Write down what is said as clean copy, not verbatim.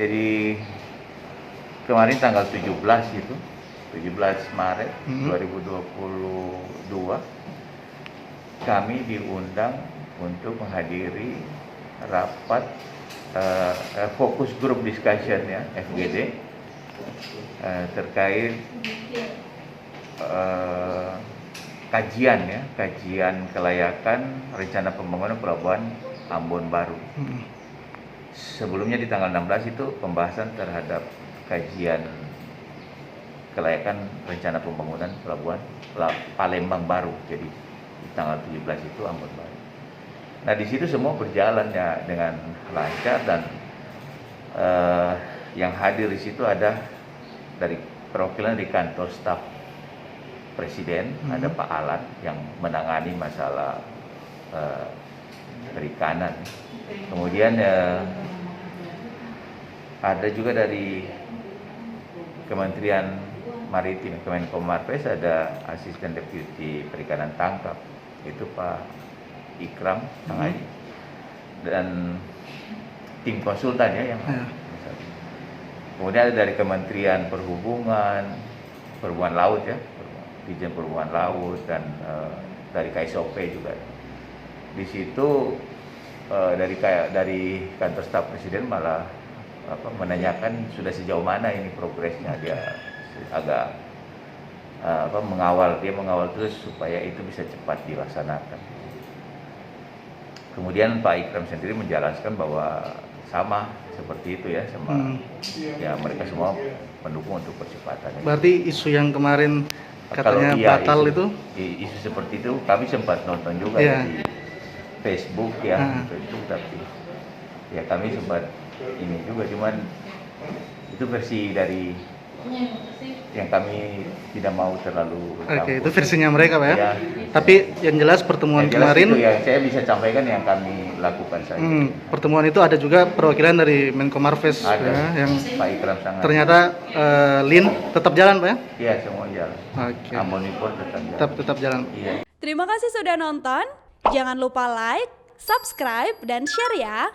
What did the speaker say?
Jadi kemarin tanggal 17 itu, 17 Maret 2022, kami diundang untuk menghadiri rapat fokus group discussion ya, FGD, terkait kajian kelayakan rencana pembangunan pelabuhan Ambon Baru. Sebelumnya di tanggal 16 itu pembahasan terhadap kajian kelayakan rencana pembangunan pelabuhan Palembang Baru. Jadi di tanggal 17 itu Ambon Baru. Nah di situ semua berjalan ya dengan lancar, dan yang hadir di situ ada dari perwakilan di kantor staf Presiden, ada Pak Alan yang menangani masalah perikanan. Kemudian ada juga dari Kementerian Maritim, Kemenko Marves, ada Asisten Deputi Perikanan Tangkap, itu Pak Ikram Tangai, dan tim konsultan ya yang kemudian ada dari Kementerian Perhubungan Laut ya, Dirjen Perhubungan Laut, dan dari KSOP juga. Di situ dari kantor staf Presiden malah menanyakan sudah sejauh mana ini progresnya. Dia agak mengawal terus supaya itu bisa cepat dilaksanakan. Kemudian Pak Ikram sendiri menjelaskan bahwa sama seperti itu ya, sama ya mereka semua mendukung untuk percepatan. Berarti isu yang kemarin katanya batal isu seperti itu kami sempat nonton juga di Facebook ya, itu, tapi ya kami sempat ini juga, cuman itu versi dari yang kami tidak mau terlalu Oke, itu versinya mereka Pak ya? Ya. Tapi yang jelas pertemuan kemarin itu ya saya bisa sampaikan yang kami lakukan saja. Pertemuan itu ada juga perwakilan dari Menko Marves ya, yang Pak Ikram sangat. ternyata LIN tetap jalan Pak ya? Iya, semua jalan. Oke. Ambon pun Tetap jalan. Iya. Terima kasih sudah nonton. Jangan lupa like, subscribe, dan share ya.